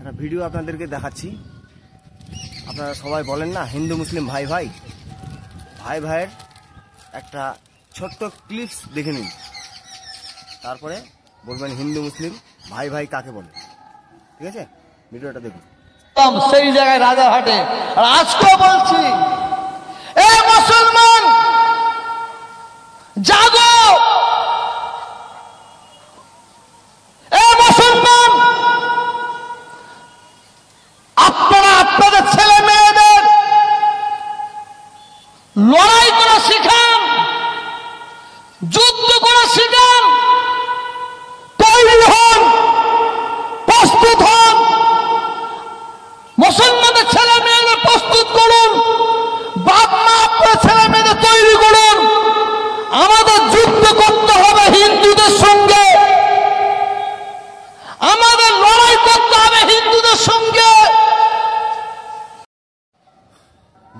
একটা ভিডিও আপনাদেরকে দেখাচ্ছি। আপনারা সবাই বলেন না হিন্দু মুসলিম ভাই ভাই, ভাই ভাইয়ের একটা ছোট্ট ক্লিপস দেখে নিন, তারপরে বলবেন হিন্দু মুসলিম ভাই ভাই কাকে বলে। ঠিক আছে, ভিডিওটা দেখুন। সেই জায়গায় রাজারহাটে, আর আজকেও বলছি, এ মুসলমান জাগো, এ মুসলমান আপনারা আপনাদের ছেলে মেয়েদের লড়াই করা শিখান, যুদ্ধ করা শিখান, তৈরি হন, প্রস্তুত হন, মুসলমানের ছেলে মেয়েদের প্রস্তুত করুন, বাপ মা আপনার ছেলে মেয়েদের তৈরি করুন। আমাদের যুদ্ধ করতে হবে হিন্দুদের সঙ্গে, আমাদের লড়াই করতে হবে হিন্দুদের সঙ্গে।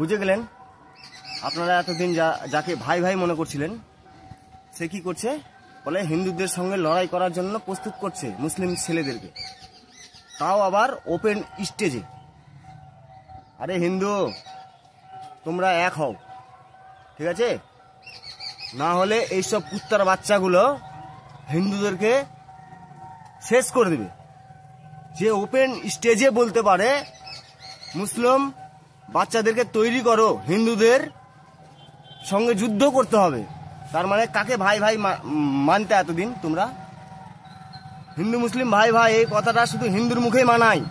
বুঝে গেলেন? আপনারা এতদিন যাকে ভাই ভাই মনে করছিলেন, সে কি করছে বলে হিন্দুদের সঙ্গে লড়াই করার জন্য প্রস্তুত করছে মুসলিম ছেলেদেরকে, তাও আবার ওপেন স্টেজে। আরে হিন্দু, তোমরা এক হও, ঠিক আছে? না হলে এইসব কুত্তার বাচ্চাগুলো হিন্দুদেরকে শেষ করে দেবে। যে ওপেন স্টেজে বলতে পারে মুসলিম বাচ্চাদেরকে তৈরি করো, হিন্দুদের সঙ্গে যুদ্ধ করতে হবে, তার মানে কাকে ভাই ভাই মানতে এতদিন তোমরা? হিন্দু মুসলিম ভাই ভাই এই কথাটা শুধু হিন্দুর মুখেই মানায়।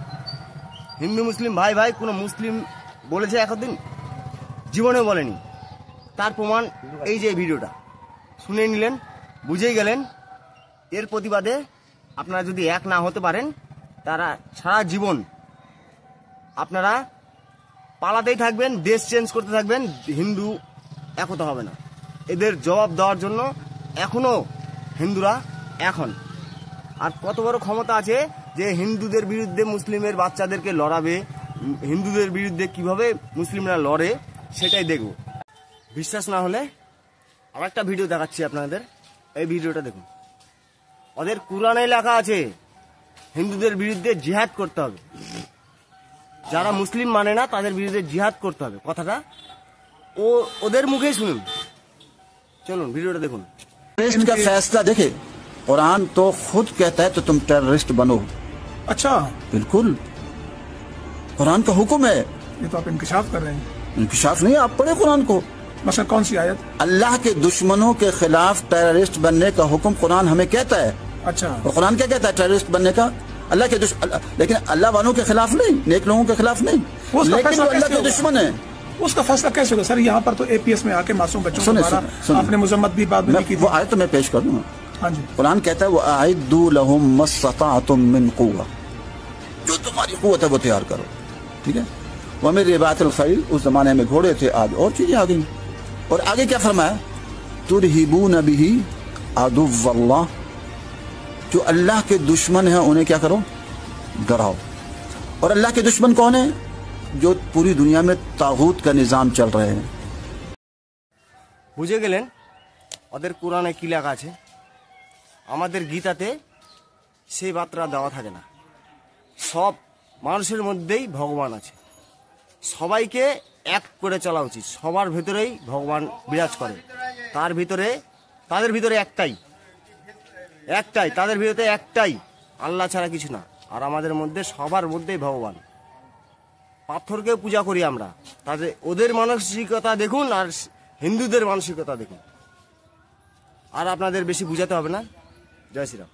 হিন্দু মুসলিম ভাই ভাই কোনো মুসলিম বলেছে এতদিন? জীবনেও বলেনি। তার প্রমাণ এই যে ভিডিওটা শুনে নিলেন, বুঝেই গেলেন। এর প্রতিবাদে আপনারা যদি এক না হতে পারেন, তারা সারা জীবন আপনারা পালাতেই থাকবেন, দেশ চেঞ্জ করতে থাকবেন, হিন্দু একতা হবে না। এদের জবাব দেওয়ার জন্য এখনো হিন্দুরা এখন আর কত বড় ক্ষমতা আছে যে হিন্দুদের বিরুদ্ধে মুসলিমের বাচ্চাদেরকে লড়াবে, হিন্দুদের বিরুদ্ধে কিভাবে মুসলিমরা লড়ে সেটাই দেখব। বিশ্বাস না হলে আর একটা ভিডিও দেখাচ্ছি আপনাদের, এই ভিডিওটা দেখুন। ওদের কুরআনে লেখা আছে হিন্দুদের বিরুদ্ধে জিহাদ করতে হবে, যারা মুসলিম মানে না তাদের বিরুদ্ধে জিহাদ করতে হবে। কথাটা ওদের মুখেই শুনুন, চলুন ভিডিওটা দেখুন। टेररिस्ट का फैसला देखे, कुरान तो खुद कहता है तो तुम टेररिस्ट बनो। अच्छा, बिल्कुल, कुरान का हुक्म है। ये तो आप इंकशाफ कर रहे हैं। इंकशाफ नहीं, आप पढ़े कुरान को। मसलन कौन सी आयत? अल्लाह के दुश्मनों के खिलाफ टेररिस्ट बनने का हुक्म कुरान हमें कहता है। अच्छा, और कुरान क्या कहता है टेररिस्ट बनने का? अल्लाह के लेकिन अल्लाह वालों के खिलाफ नहीं, नेक लोगों के खिलाफ नहीं, लेकिन वो अल्लाह के दुश्मन है। उसका फैसला कैसे होगा सर? यहाँ पर तो एपीएस में आके मासूम बच्चों को मारा, आपने मजम्मत भी बात नहीं की थी। वो आयत तो मैं पेश कर दूंगा। हाँ जी, कुरान कहता है वो आइदू लहुम मस्तताअतुम मिन कुव्वा, जो तुम्हारी कुव्वत है वो तैयार करो। ठीक है, वो मेरे रिबातुल खैल, उस जमाने में घोड़े थे, आज और चीजें आ गई। और आगे क्या फरमाया? तुरहिबून बिही अदुव्वल्लाह, जो अल्लाह के दुश्मन है उन्हें क्या करो? डराओ। और अल्लाह के दुश्मन कौन है? जो पूरी दुनिया में तागूत का निजाम चल रहे हैं। বুঝে গেলেন ওদের কোরআনে কি লেখা আছে? আমাদের গীতাতে সেই বার্তা দেওয়া থাকে না। সব মানুষের মধ্যেই ভগবান আছে, সবাইকে এক করে চলা উচিত, সবার ভিতরেই ভগবান বিরাজ করে। তাদের ভিতরে একটাই, তাদের ভিতরে একটাই আল্লাহ ছাড়া কিছু না। আর আমাদের মধ্যে সবার মধ্যেই ভগবান। পাথরকে পূজা করি আমরা, ওদের মানসিকতা দেখুন আর হিন্দুদের মানসিকতা দেখুন। আর আপনাদের বেশি বুঝাতে হবে না। জয় শ্রীরাম।